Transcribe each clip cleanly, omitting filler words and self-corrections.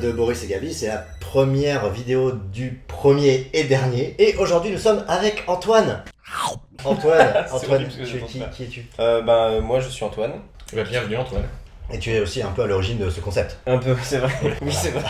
de Boris et Gabi, c'est la première vidéo du premier et dernier. Et aujourd'hui, nous sommes avec Antoine. Antoine, qui es-tu? Moi je suis Antoine. Bienvenue Antoine. Et tu es aussi un peu à l'origine de ce concept. Un peu, c'est vrai. Oui, c'est vrai.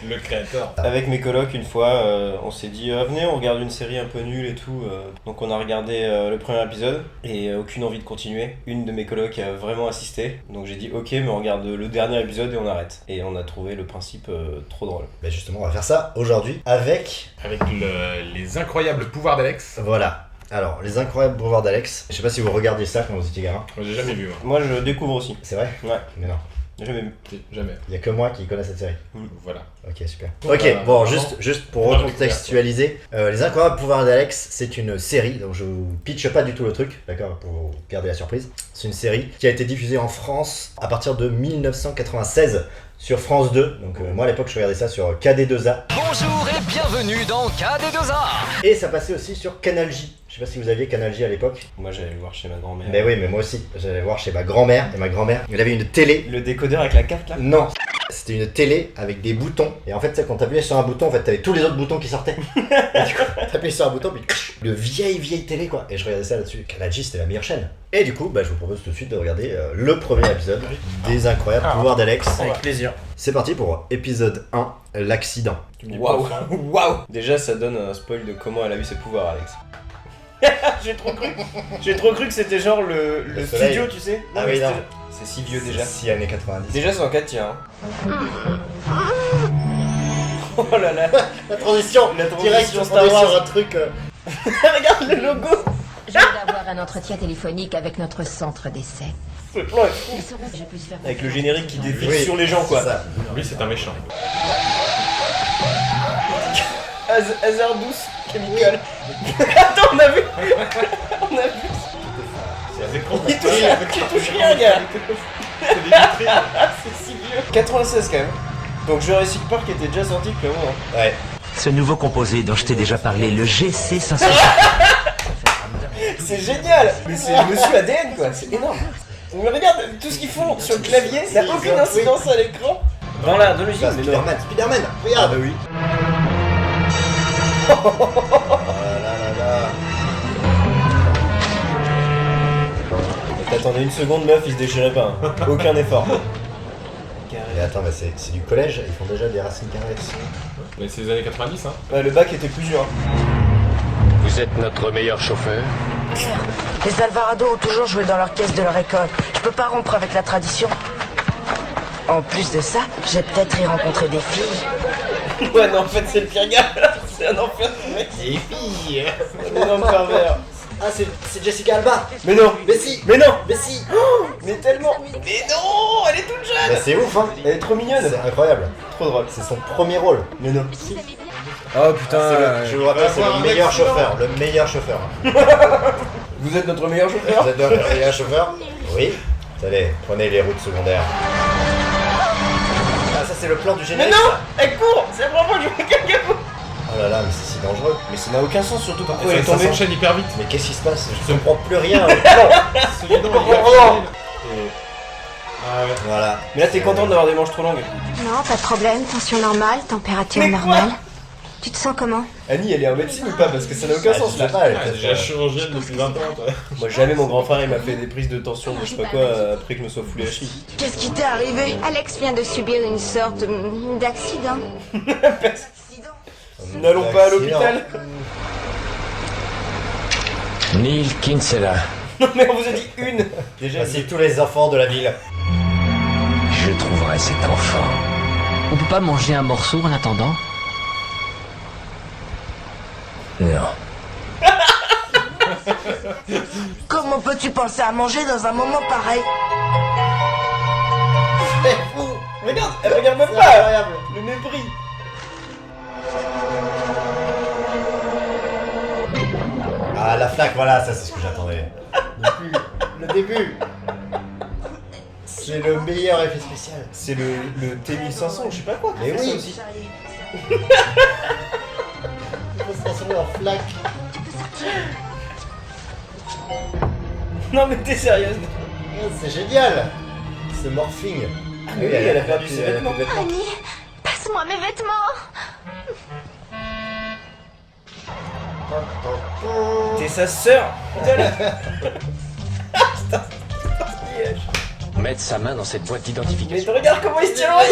Le créateur. Avec mes colocs, une fois, on s'est dit venez, on regarde une série un peu nulle et tout. Donc on a regardé le premier épisode et aucune envie de continuer. Une de mes colocs a vraiment insisté. Donc j'ai dit ok, mais on regarde le dernier épisode et on arrête. Et on a trouvé le principe trop drôle. Ben justement, on va faire ça aujourd'hui avec... Les incroyables pouvoirs d'Alex. Voilà. Alors, les incroyables pouvoirs d'Alex. Je sais pas si vous regardiez ça quand vous étiez gamin. Moi j'ai jamais vu. Moi je découvre aussi. C'est vrai? Ouais. Mais non. Jamais vu. Jamais. Il y a que moi qui connais cette série. Voilà. Ok, super. Bon, Ok, bah, bon, vraiment, juste pour on va recontextualiser, Les Incroyables Pouvoirs d'Alex, c'est une série, donc je vous pitche pas du tout le truc, d'accord, pour garder la surprise. C'est une série qui a été diffusée en France à partir de 1996 sur France 2. Donc moi à l'époque je regardais ça sur KD2A. Bonjour et bienvenue dans KD2A. Et ça passait aussi sur Canal J. Je sais pas si vous aviez Canal J à l'époque. Moi j'allais le voir chez ma grand-mère. Mais oui, mais moi aussi. J'allais voir chez ma grand-mère. Et ma grand-mère, elle avait une télé. Le décodeur avec la carte là. Non, c'était une télé avec des boutons. Et en fait, tu sais, quand t'appuyais sur un bouton, en fait, t'avais tous les autres boutons qui sortaient. Et du coup, t'appuyais sur un bouton, puis de vieille télé, quoi. Et je regardais ça là-dessus. Canal J, c'était la meilleure chaîne. Et du coup, bah, je vous propose tout de suite de regarder le premier épisode des Incroyables Pouvoirs d'Alex. Avec plaisir. C'est parti pour épisode 1, l'accident. Waouh. Waouh. Déjà ça donne un spoil de comment elle a eu ses pouvoirs, Alex. J'ai trop cru que c'était genre le soleil. studio, tu sais. Ah oui, non. C'est si vieux déjà. 6 années 90. Déjà c'est en 4 tiers. Hein. Oh là là. La transition, direct sur Star Wars, un truc. Regarde le logo. Je viens d'avoir un entretien téléphonique avec notre centre d'essai. Ce plan est fou. Ils sauront que je puisse faire... Avec le générique qui défile Oui, sur les gens quoi. c'est ça. Lui c'est un méchant. Hazardous Chemical. Attends, on a vu. Il touche rien, gars. C'est si vieux. 96 quand même. Donc Jurassic Park était déjà sorti depuis un moment. Ouais. Ce nouveau composé dont je t'ai déjà parlé, le GC500. C'est génial. Mais c'est le monsieur ADN quoi, c'est énorme. Mais regarde, tout ce qu'ils font sur le clavier, ça n'a aucune incidence à l'écran. Dans la de musique, mais non. Spider-Man, regarde. Ah bah oui. T'attendais une seconde, meuf, il se déchirait pas. Hein. Aucun effort. Mais attends, mais c'est du collège, ils font déjà des racines carrées. Mais c'est les années 90 hein. Ouais, le bac était plus dur. Vous êtes notre meilleur chauffeur. Les Alvarado ont toujours joué dans l'orchestre de leur école. Je peux pas rompre avec la tradition. En plus de ça, j'ai peut-être y rencontré des filles. Ouais, non, en fait, c'est le pire gars. C'est un enfer de mec. Les filles. Un énorme pervers. Ah, c'est Jessica Alba. Mais non. Mais si. Mais non. Mais si. Mais tellement. Mais non. Elle est toute jeune. Bah, c'est ouf, hein. Elle est trop mignonne. C'est incroyable. Trop drôle. C'est son premier rôle. Mais non. Oh putain. Je vous rappelle, c'est le meilleur chauffeur. Le meilleur chauffeur. Vous êtes notre meilleur chauffeur. Vous êtes le meilleur chauffeur? Oui. Allez, prenez les routes secondaires. Ah, ça c'est le plan du Mais générique. non. ça. Elle court. C'est vraiment que je me cague. Oh là là, mais c'est si dangereux. Mais ça n'a aucun sens, surtout pourquoi elle est Ça tombée. s'enchaîne hyper vite. Mais qu'est-ce qui se passe? Je comprends plus rien. Solidon, Ah ouais. Voilà. Mais là, t'es contente d'avoir des manches trop longues. Non, pas de problème, tension normale, température Mais quoi normale. Tu te sens comment? Annie, elle est en médecine ou pas? Parce que ça n'a aucun sens Je là. sais pas, elle est Ah, peut-être, déjà chirurgienne depuis 20 ans toi. Moi, jamais mon grand frère il m'a fait des prises de tension, de je sais pas quoi, après que je me sois foulé à cheville. Qu'est-ce qui t'est arrivé? Alex vient de subir une sorte d'accident. N'allons pas à l'hôpital. Neil Kinsella. Non, mais on vous a dit une. Déjà, Voici tous les enfants de la ville. Je trouverai cet enfant. On peut pas manger un morceau en attendant? Non. Comment peux-tu penser à manger dans un moment pareil? regarde, elle regarde même C'est pas. incroyable. Le mépris. Ah, la flaque, voilà, ça c'est ce que j'attendais. Le début. C'est le meilleur effet spécial. C'est le T1500, je sais pas quoi. qui Mais fait oui. ça aussi. Il faut se transformer en flaque. Non mais t'es sérieuse? Oh, c'est génial. Ce morphing. Ah oui, elle a perdu ses vêtements. Annie, Laisse-moi mes vêtements. T'es sa sœur. Putain, là. Mettre sa main dans cette boîte Mais d'identification. regarde comment il se tient loin.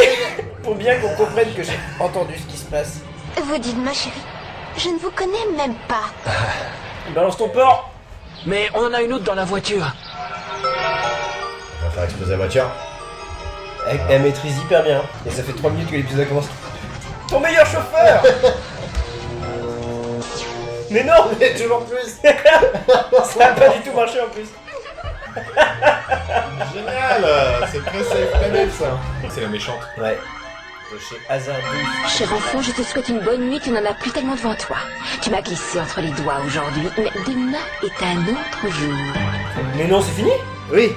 Pour bien qu'on comprenne que j'ai entendu ce qui se passe. Vous dites, ma chérie, je ne vous connais même pas. Balance ton porc. Mais on en a une autre dans la voiture. On va faire exploser la voiture. Elle maîtrise hyper bien. Et ça fait 3 minutes que l'épisode commence. Ton meilleur chauffeur. Mais non. Mais toujours plus. Ça a pas du tout marché en plus. Génial. C'est très safe planet ça. C'est la méchante. Ouais. De chez Hazardous. Cher enfant, je te souhaite une bonne nuit, tu n'en as plus tellement devant toi. Tu m'as glissé entre les doigts aujourd'hui, mais demain est un autre jour. Mais non, c'est fini. Oui.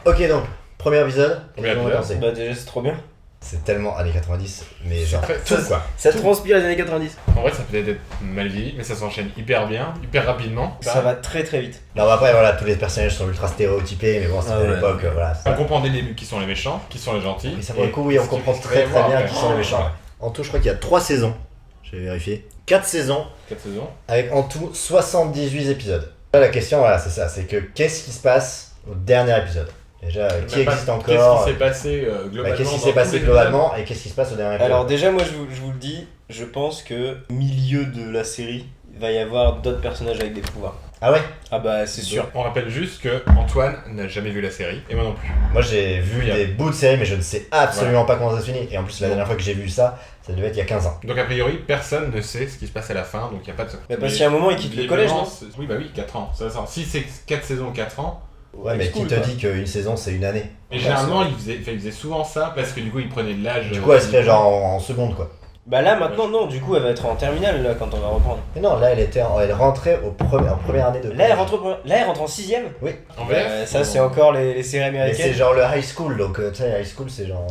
Ok, donc, premier épisode. Premier Comment on va épisode. penser Bah déjà c'est trop bien. C'est tellement années 90, mais genre Très- tout quoi. Ça transpire les années 90. En vrai, ça peut être mal vieilli, mais ça s'enchaîne hyper bien, hyper rapidement. Ça va très très vite. Non, mais après, voilà, tous les personnages sont ultra stéréotypés, mais bon, c'était Ah à ouais. l'époque, voilà. On comprend dès le début qui sont les méchants, qui sont les gentils. Mais ça pour le coup, oui, on ce qui comprend va très y avoir bien après. qui sont les méchants. En tout, je crois qu'il y a 3 saisons. J'ai vérifié. 4 saisons, 4 saisons. avec en tout 78 épisodes. Là, la question, voilà, c'est ça, c'est que qu'est-ce qui se passe au dernier épisode? Déjà, qui Même pas- existe encore? Qu'est-ce qui s'est passé globalement Qu'est-ce qui dans s'est tous passé les globalement et qu'est-ce qui se passe au dernier épisode? Alors déjà moi je vous le dis, je pense que au milieu de la série, il va y avoir d'autres personnages avec des pouvoirs. Ah ouais? Ah bah c'est sûr. On rappelle juste que Antoine n'a jamais vu la série, et moi non plus. Moi j'ai vu Oui, des bouts de série, mais je ne sais absolument pas comment ça se finit. Et en plus, la dernière fois que j'ai vu ça, ça devait être il y a 15 ans. Donc a priori, personne ne sait ce qui se passe à la fin, donc il n'y a pas de secret. Mais parce qu'il y a un moment il quitte le collège, non? Oui, bah oui, 4 ans. Si c'est 4 saisons, 4 ans. Ouais, mais qui cool, te quoi. dit qu'une saison c'est une année? Et généralement, il faisait souvent ça parce que du coup, il prenait de l'âge. Du coup, elle serait genre en seconde quoi. Bah là maintenant non, du coup elle va être en terminale là quand on va reprendre. Mais non, là elle rentrait en première année de. Là elle rentre en 6ème. Oui. En VF. Ça c'est encore les séries Mais c'est américaines. genre le high school, donc tu sais, high school c'est genre.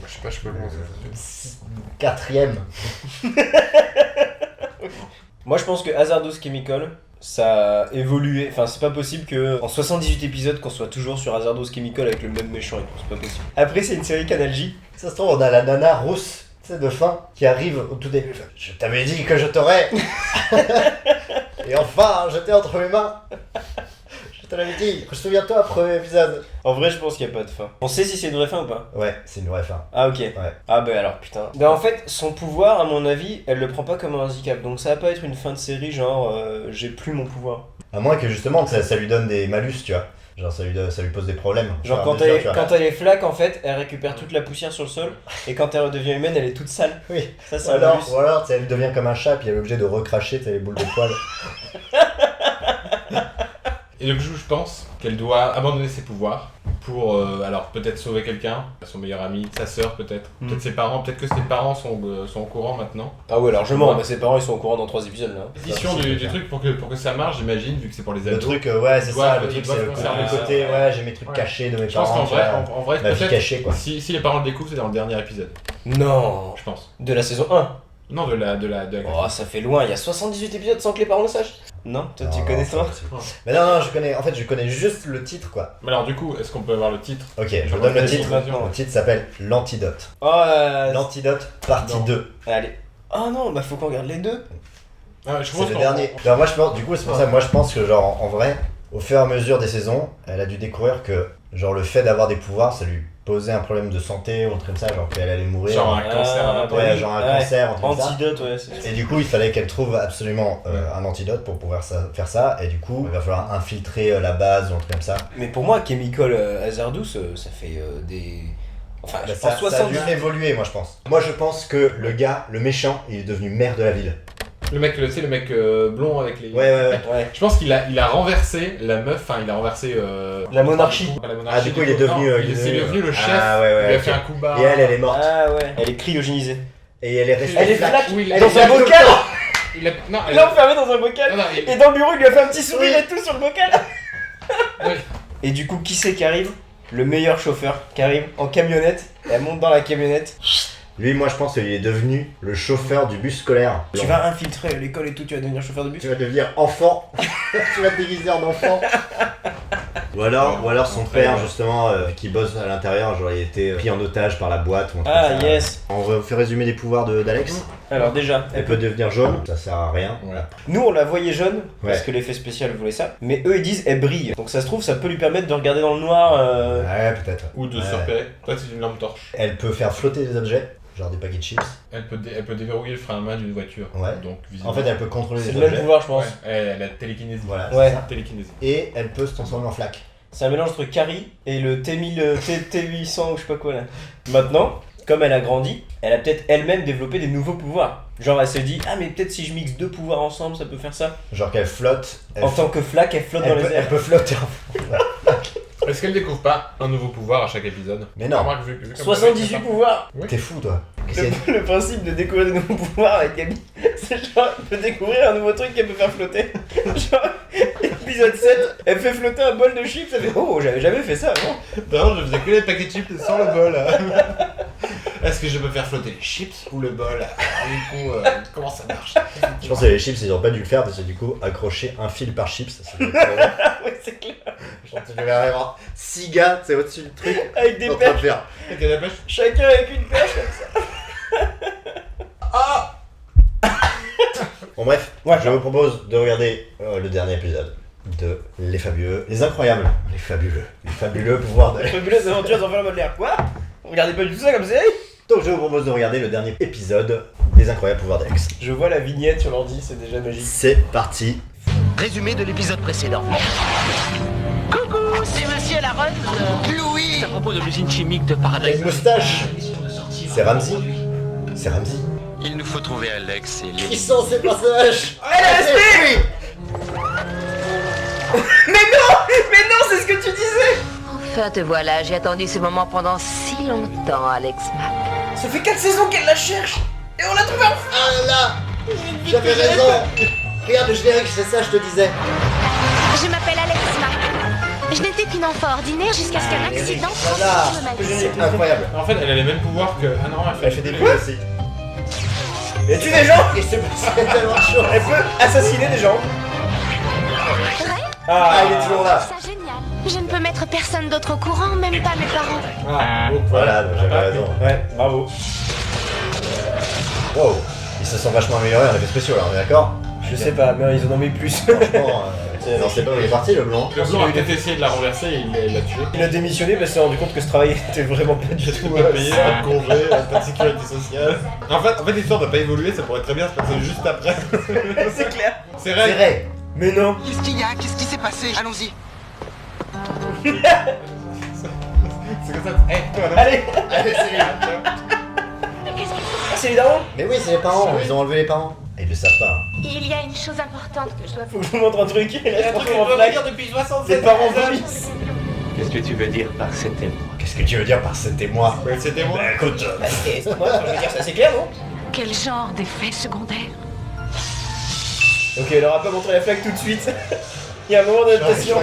Je sais pas comment ça se 4ème. Moi je pense que Hazardous Chemical, ça a évolué. Enfin, c'est pas possible que en 78 épisodes qu'on soit toujours sur Hazardous Chemical avec le même méchant et tout. C'est pas possible. Après, c'est une série Canal J. Ça se trouve, on a la nana rousse, tu sais, de fin, qui arrive au tout début. Je t'avais dit que je t'aurais. Et enfin, j'étais entre mes mains. Je te l'avais dit. Souviens-toi, premier épisode. En vrai, je pense qu'il y a pas de fin. On sait si c'est une vraie fin ou pas? Ouais, c'est une vraie fin. Ah, ok. Ouais. Ah, bah alors, putain. Bah, en fait, son pouvoir, à mon avis, elle le prend pas comme un handicap. Donc, ça va pas être une fin de série genre j'ai plus mon pouvoir. À moins que justement, ça lui donne des malus, tu vois. Genre, ça lui pose des problèmes. Genre, Au fur quand et à elle, mesure, tu vois. quand elle est flaque, en fait, elle récupère toute la poussière sur le sol. Et quand elle redevient humaine, elle est toute sale. Oui. Ça, c'est Ou un alors, malus. tu sais, elle devient comme un chat, puis elle est obligée de recracher, tu sais, les boules de poils. Et donc je pense qu'elle doit abandonner ses pouvoirs pour alors peut-être sauver quelqu'un, son meilleur ami, sa sœur peut-être, peut-être ses parents, peut-être que ses parents sont au courant maintenant. Ah ouais, largement. Ouais. Bah, ses parents, ils sont au courant dans 3 épisodes là. L'édition du truc pour que ça marche, j'imagine, vu que c'est pour les Le ados. truc, ouais, c'est Ils ça, doivent- le truc, ils doivent c'est le conserver ça. côté, ouais, j'ai mes trucs Ouais. cachés de mes Je pense parents. qu'en tu vrai, vois. en vrai Ma vie peut-être cachée, quoi. si les parents le découvrent, c'est dans le dernier épisode, Non. je pense. De la saison 1. Non, de la Oh, ça fait loin, il y a 78 épisodes sans que les parents le sachent. Non, toi tu Non, connais non, toi? Mais non, je connais juste le titre, quoi. Mais alors du coup, est-ce qu'on peut avoir le titre? Ok, je vous donne le Vas-y, titre. maintenant. Le titre s'appelle L'Antidote. Oh, L'Antidote, partie Non. 2. allez. Oh non, bah faut qu'on regarde les deux. Ah, je C'est pense le qu'on- dernier. Alors moi je pense, du coup c'est pour ça, moi je pense que genre en vrai, au fur et à mesure des saisons, elle a dû découvrir que genre le fait d'avoir des pouvoirs, ça lui posait un problème de santé ou un truc comme ça, genre qu'elle allait mourir. Genre un cancer. Ah, un peu. Ouais, genre un cancer, un truc comme ça. Antidote, ouais, c'est Et du coup, il fallait qu'elle trouve absolument un antidote pour pouvoir faire ça. Et du coup, il va falloir infiltrer la base ou un truc comme ça. Mais pour moi, Chemical Hazardous, ça fait des. Enfin, je Bah, pense ça a 70. dû évoluer, moi je pense. Moi je pense que le gars, le méchant, il est devenu maire de la ville. Le mec, tu sais, le mec blond avec les. Ouais. Ouais. Je pense qu'il a renversé la meuf, enfin il a renversé La monarchie. Pas la monarchie. Ah, du coup, il est devenu. Non, il est c'est devenu le chef. Ah, ouais, Il a ok. fait un coup bas. Et elle est morte. Ah ouais. Elle est cryogénisée. Et elle est restée. Elle est flaque. flaque. Oui, il Elle est a- dans un bocal. Il a... Non, Elle l'a enfermée dans un bocal. Non, non, Et dans le bureau, il lui a fait un petit sourire Oui. et tout sur le bocal. Oui. Et du coup, qui c'est qui arrive? Le meilleur chauffeur qui arrive en camionnette. Elle monte dans la camionnette. Lui, moi je pense qu'il est devenu le chauffeur du bus scolaire. Tu vas infiltrer l'école et tout, tu vas devenir chauffeur de bus. Tu vas devenir enfant. Tu vas te déguiser en enfant. Ou alors son père, justement, qui bosse à l'intérieur, genre il était pris en otage par la boîte. Ou un truc comme ça. Yes. On va faire résumer les pouvoirs d'Alex. Alors déjà, Elle peut devenir jaune, ça sert à rien. Ouais. nous on la voyait jaune, parce Ouais. que l'effet spécial voulait ça, mais eux ils disent elle brille. Donc ça se trouve, ça peut lui permettre de regarder dans le noir. Ouais, peut-être. Ou de Ouais. se repérer. Toi, c'est une lampe torche. Elle peut faire flotter des objets, genre des paquets de chips. Elle peut déverrouiller le frein à main d'une voiture. Ouais. Donc, En fait, elle peut contrôler C'est les le même objets. pouvoir, je pense. Ouais, elle a télékinésie. Voilà, Ouais. c'est ça. Télékinésie. Et elle peut se transformer en flaque. C'est un mélange entre Carrie et le T800 ou je sais pas quoi là. Maintenant, comme elle a grandi, elle a peut-être elle-même développé des nouveaux pouvoirs. Genre elle se dit, ah mais peut-être si je mixe 2 pouvoirs ensemble, ça peut faire ça. Genre qu'elle flotte. En tant que flaque, elle flotte dans les elle airs. peut flotter. Est-ce qu'elle découvre pas un nouveau pouvoir à chaque épisode? Mais non. Remarque, vu comme 78 ça- pouvoirs. T'es fou, toi. Le principe de découvrir des nouveaux pouvoirs avec Gabi, c'est genre, elle peut découvrir un nouveau truc qu'elle peut faire flotter. Genre, épisode 7, elle fait flotter un bol de chips, elle fait oh, j'avais jamais fait ça avant. Non, je faisais que les paquets de chips sans le bol. Est-ce que je peux faire flotter les chips ou le bol? Du coup, comment ça marche? Je pense que les chips, ils ont pas dû le faire parce que du coup, accrocher un fil par chips, ça doit être Ouais, c'est clair. genre, tu devais avoir 6 gars, c'est au-dessus du truc, Avec des en train de perches, faire. Avec la pêche? chacun avec une perche comme ça. Bon, bref, Ouais. je vous propose de regarder le dernier épisode de Les Fabuleux, les Incroyables, les fabuleux pouvoirs de. Fabuleuse aventure sans faire le mode l'air. Quoi? Regardez pas du tout ça comme série? Donc, je vous propose de regarder le dernier épisode des Incroyables pouvoirs d'Alex. Je vois la vignette sur l'ordi, c'est déjà magique. C'est parti. Résumé de l'épisode précédent. Coucou, c'est Monsieur Laronde. Louis. À propos de l'usine chimique de Il a Paradise. une moustache. C'est Ramsey. C'est Ramsey. Il nous faut trouver Alex et Qui les... sont ces personnages? LSD! Mais non, c'est ce que tu disais! Enfin, te voilà, j'ai attendu ce moment pendant si longtemps, Alex Mack. Ça fait 4 saisons qu'elle la cherche! Et on l'a trouvé enfin! Ah là, j'avais raison. Regarde le générique, c'est ça, je te disais. Je m'appelle Alex Mack. Je n'étais qu'une enfant ordinaire jusqu'à ce qu'un accident Voilà. transforme ma vie. C'est incroyable. En fait, elle a les mêmes pouvoirs que. Ah non, Elle fait des bulles aussi. Et tu des gens! Et c'est passé tellement de choses. Elle peut assassiner des gens! Ah, il est toujours là. Ça génial. Je ne peux mettre personne d'autre au courant, même pas mes parents. Ah, donc Voilà, donc j'avais raison. Ouais, bravo. Wow, ils se sont vachement améliorés en effets spéciaux là, on est d'accord? Je sais pas, mais ils en ont mis plus. Franchement, non, c'est pas où il est parti le blanc. Le blanc a peut-être essayé de la renverser et il l'a tué. Il a démissionné parce qu'il s'est rendu compte que ce travail était vraiment pas du tout. Pas payé, pas de congé, pas de sécurité sociale. En fait l'histoire n'a pas évolué, ça pourrait très bien se passer juste après. C'est clair. C'est C'est vrai. vrai. Mais non. Qu'est-ce qu'il y a? Qu'est-ce qui s'est passé? Allons-y. C'est comme ça. Hey, toi, non. Allez! Allez, c'est lui. Ah, c'est les darons? Mais oui, c'est les parents, ils ont enlevé les parents. Et ils le savent pas. Il y a une chose importante que je dois Faut que je vous montre un truc. Il y a un truc en qu'on peut flag. dire depuis Les 67 parents épisodes. vomissent. Qu'est-ce que tu veux dire par c'était moi? Qu'est-ce que tu veux dire par c'était moi? Ouais, c'était moi. Bah écoute, Bah, c'est moi, je veux dire, ça c'est clair, non? Quel genre d'effet secondaire? Ok, elle aura pas montré la flag tout de suite. Il y a un moment d'adaptation.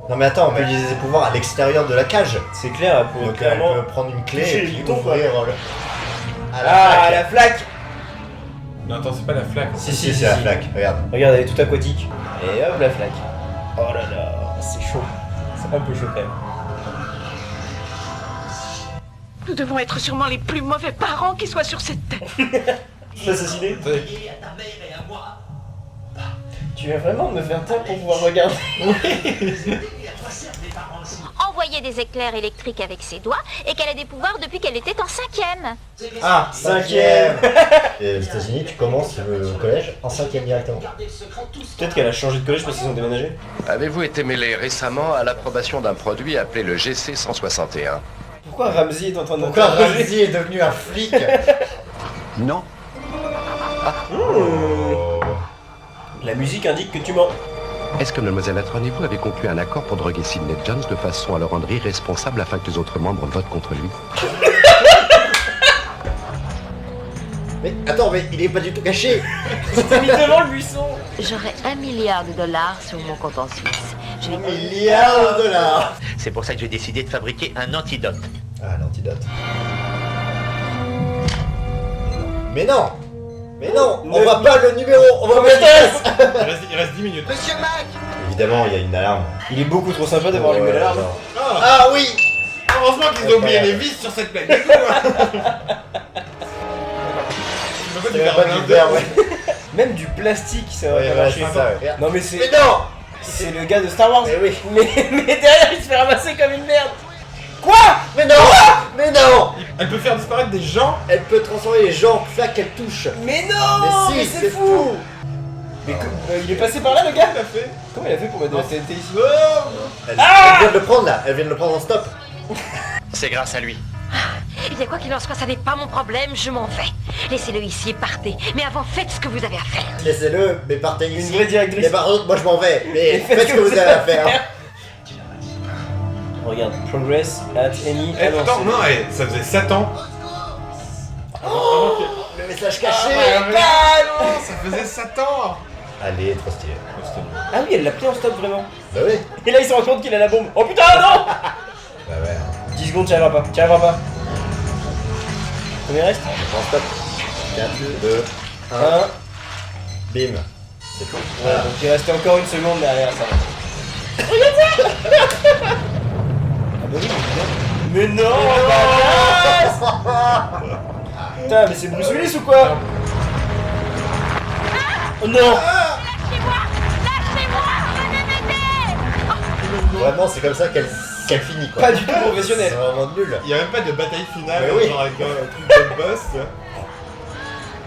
non mais attends, on peut utiliser ses pouvoirs à l'extérieur de la cage. C'est clair, pour Donc elle clairement. peut prendre une clé toucher et les puis boutons, ouvrir le... à la Ah, flaque. la flaque! Non, attends, c'est pas la flaque. Si, c'est la flaque, regarde. Regarde, elle est toute aquatique. Et hop, la flaque. Oh là là, c'est chaud. C'est un peu chaud quand même. Nous devons être sûrement les plus mauvais parents qui soient sur cette terre. L'assassiner? Attendez. Tu viens vraiment de me faire taire pour pouvoir regarder? Envoyer des éclairs électriques avec ses doigts et qu'elle a des pouvoirs depuis qu'elle était en 5e. Ah, 5e. Et aux États-Unis, tu commences le collège en 5e directement. Peut-être qu'elle a changé de collège parce qu'ils ont déménagé. Avez-vous été mêlé récemment à l'approbation d'un produit appelé le GC 161? Pourquoi Ramsey est en train de Pourquoi Ramsey est devenu un flic? Non. La musique indique que tu mens. Est-ce que mademoiselle Atron et vous avez conclu un accord pour droguer Sidney Jones de façon à le rendre irresponsable afin que les autres membres votent contre lui? Mais attends, mais il est pas du tout caché. T'es mis devant le buisson. J'aurais $1 milliard sur mon compte en Suisse. Je vais... Milliards de dollars. C'est pour ça que j'ai décidé de fabriquer un antidote. Ah, l'antidote. Mais non. Mais non, on voit pas le numéro, on voit pas le Il reste 10 minutes. Monsieur Mac, évidemment, il y a une alarme. Il est beaucoup trop sympa d'avoir allumé l'alarme. genre. Ah, Ah oui. heureusement qu'ils ont oublié les vis sur cette plaque. Du coup, C'est même pas du verre, ouais. Même du plastique, ça va Ouais, pas ouais, marcher. c'est ça, ouais. Non mais c'est... Mais non. C'est le gars de Star Wars. Mais oui. Mais derrière il se fait ramasser comme une merde. Quoi? Mais non. Mais non. elle peut faire disparaître des gens. Elle peut transformer les gens en flaques qu'elle touche. Mais non. Mais si, c'est c'est fou. Mais il est passé par là le gars? Il a fait. Comment il a fait pour mettre de la TNT ici? Elle vient de le prendre là. Elle vient de le prendre en stop. C'est grâce à lui. Eh bien, quoi qu'il en soit, ça n'est pas mon problème, je m'en vais. Laissez-le ici et partez. Mais avant, faites ce que vous avez à faire. Laissez-le, mais partez ici. Une vraie directrice. Mais par contre, moi je m'en vais. Mais faites ce que vous avez à faire. Regarde, progress at any... Eh, attends, non, ça faisait 7 ans. Le message caché. Non, ça faisait 7 ans. Allez, trop stylé. Ah oui, elle l'a pris en stop vraiment. Bah oui. Et là il se rend compte qu'il a la bombe. Oh putain non. Bah ouais. 10 secondes, t'y arriveras pas. T'y arriveras pas. Combien il reste? On prend stop. 4, 2, 1. 1. Bim. C'est tout. Ouais, donc il restait encore une seconde derrière ça. Ah bah oui, mais non. Putain, mais c'est Bruce Willis ou quoi? Oh non. Vraiment, c'est comme ça qu'elle finit quoi. Pas du tout professionnel. C'est vraiment nul. Il y a même pas de bataille finale, Mais oui. genre avec un truc de boss.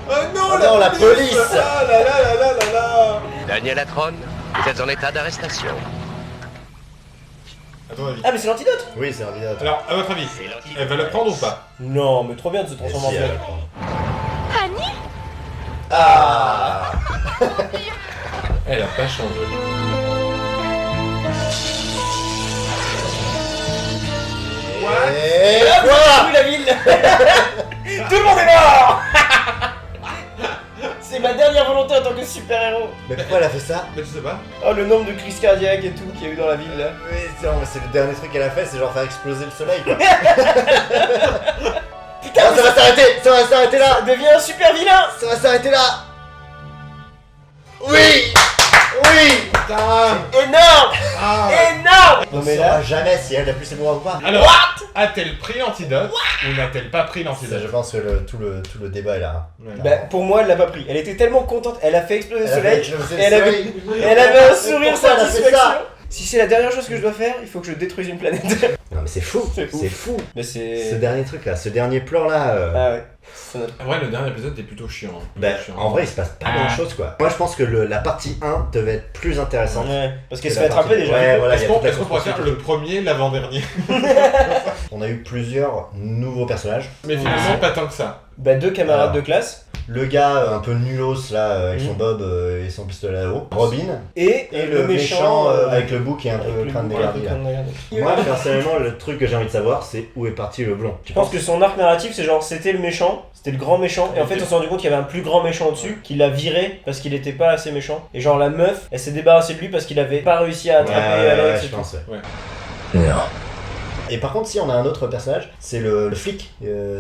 Oh non, Oh non, la police. Ah là là là là là là. Daniel Atron, vous êtes en état d'arrestation. À ton avis. Ah mais c'est l'antidote. Oui, c'est un vidéo. Alors, à votre avis, elle va le prendre ou pas? Non, mais trop bien de se transformer en flèche. Annie? Ah. Elle a pas changé. Et Ah, quoi? oui, la ville. Tout le monde est mort. C'est ma dernière volonté en tant que super-héros. Mais pourquoi elle a fait ça? Mais je sais pas. Oh, le nombre de crises cardiaques et tout qu'il y a eu dans la ville là. Oui, c'est le dernier truc qu'elle a fait, c'est genre faire exploser le soleil quoi. Putain, Ah, ça va s'arrêter. Ça va s'arrêter là. devient un super vilain. Ça va s'arrêter là. Oui. Oui. Putain. Énorme. Ah. Énorme. On Non ne mais saura là... jamais si elle a pu ses pouvoirs ou pas. Alors, a-t-elle pris l'antidote ou n'a-t-elle pas pris Ça, l'antidote? je pense que tout le débat est là. Voilà. Bah, pour moi, elle l'a pas pris. Elle était tellement contente. Elle a fait exploser le Elle a soleil. fait exploser Et elle le avait, soleil. elle avait un sourire Pourquoi elle a fait satisfaction. ça? Si c'est la dernière chose que je dois faire, il faut que je détruise une planète. Non mais c'est fou. C'est fou. C'est fou. Mais Ce c'est... dernier truc là, ce dernier plan là. Ah ouais. En vrai, le dernier épisode est plutôt chiant. Hein. Ben, Chiant. en vrai, il se passe pas grand chose quoi. Moi, je pense que la partie 1 devait être plus intéressante. Ouais. Parce qu'elle que se la fait attraper partie- déjà. Ouais, voilà, il y Est-ce a qu'on toute la pourrait faire le premier, l'avant-dernier? On a eu plusieurs nouveaux personnages. Mais finalement, pas tant que ça. Bah, 2 camarades Alors. de classe. Le gars un peu nulos là, avec son bob et son pistolet à eau. Robin. Et le méchant avec le bouc qui est un peu crâne dégardé là. Moi, personnellement, le truc que j'ai envie de savoir, c'est où est parti le blond. Je pense que son arc narratif, c'est genre, c'était le méchant, c'était le grand méchant, et en fait, on s'est rendu compte qu'il y avait un plus grand méchant au-dessus, qu'il l'a viré parce qu'il était pas assez méchant. Et genre, la meuf, elle s'est débarrassée de lui parce qu'il avait pas réussi à attraper Alex je et tout. pense. Ouais. Non. Et par contre, si on a un autre personnage, c'est le flic,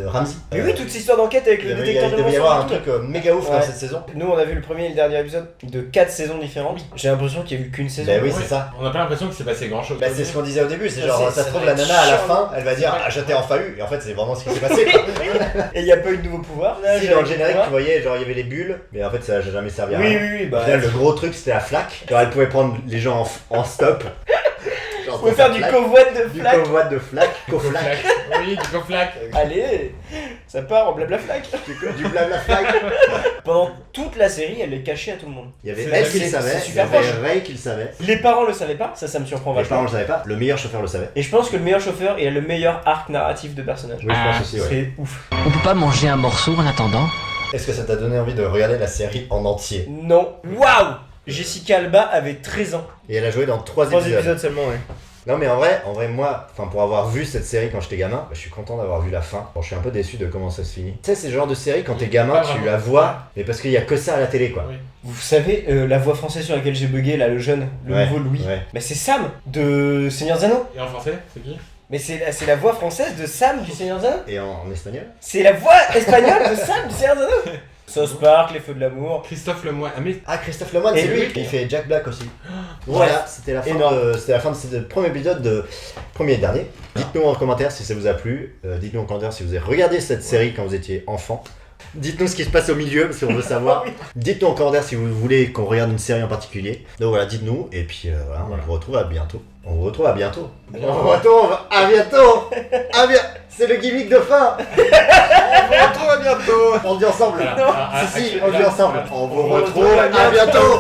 Ramsey. Mais oui, toute cette histoire d'enquête avec le détecteur de Il devait y mensonges. avoir un et tout. truc méga ouf dans Ouais. cette saison. Nous, on a vu le premier et le dernier épisode de 4 saisons différentes. J'ai l'impression qu'il y a eu qu'une saison. Bah oui, Ouais. c'est ça. On n'a pas l'impression qu'il s'est passé grand chose. Bah c'est ce qu'on disait au début, c'est Ça, genre c'est- ça ça se trouve va la être nana à la chiant. fin, elle va dire ah j'étais en fahu et en fait c'est vraiment ce qui s'est passé quoi. Et il n'y a pas eu de nouveau pouvoir. Si, dans le générique tu voyais genre il y avait les bulles mais en fait ça n'a jamais servi à Oui, rien. oui, oui, Au bah. final, le gros truc c'était la flaque, genre elle pouvait prendre les gens en stop. Genre, On pouvait faire du flaque, convoi de du flac. convoi de flaque, co-flaque, Coflac. Oui, du coflac. Allez, ça part en blabla flac. du blabla flaque. Pendant toute la série, elle est cachée à tout le monde. Il y avait C'est- elle qui c'est- le savait, c'est il y super avait proche. Ray qui le savait. Les parents le savaient pas, ça me surprend Les vachement. parents le savaient pas, le meilleur chauffeur le savait. Et je pense que le meilleur chauffeur, il a le meilleur arc narratif de personnage. Oui je pense aussi ouais. C'est ouf. On peut pas manger un morceau en attendant? Est-ce que ça t'a donné envie de regarder la série en entier? Non. Waouh! Jessica Alba avait 13 ans. Et elle a joué dans 3 3 épisodes. épisodes seulement, ouais. Non mais en vrai moi, pour avoir vu cette série quand j'étais gamin, bah, je suis content d'avoir vu la fin. Bon, je suis un peu déçu de comment ça se finit. Tu sais, c'est le genre de série quand t'es gamin, Pas tu vraiment. la vois, mais parce qu'il y a que ça à la télé quoi. Oui. Vous savez, la voix française sur laquelle j'ai bugué, là, le jeune, le Ouais, nouveau Louis. ouais. Mais c'est Sam de Seigneur des Anneaux. Et en français, c'est qui? Mais c'est la voix française de Sam du Seigneur des Anneaux. Et en espagnol? C'est la voix espagnole de Sam du Seigneur des Anneaux. South Park, Les Feux de l'amour. Christophe Lemoine. Ah, mais Ah, Christophe Lemoine, Et c'est lui lui, qui fait Jack Black aussi. Ouais. Voilà, c'était la fin Énorme. c'était la fin de ce premier épisode de premier et dernier. Dites-nous en commentaire si ça vous a plu. Dites-nous en commentaire si vous avez regardé cette série quand vous étiez enfant. Dites-nous ce qui se passe au milieu parce qu'on veut savoir. Dites-nous en commentaire si vous voulez qu'on regarde une série en particulier. Donc voilà, dites-nous et puis voilà, on vous retrouve à bientôt. On vous retrouve à bientôt. On vous retrouve à bientôt. C'est le gimmick de fin. On vous retrouve à bientôt. On le dit ensemble. Voilà. Si, on le dit ensemble. On vous retrouve retrouve à à bientôt.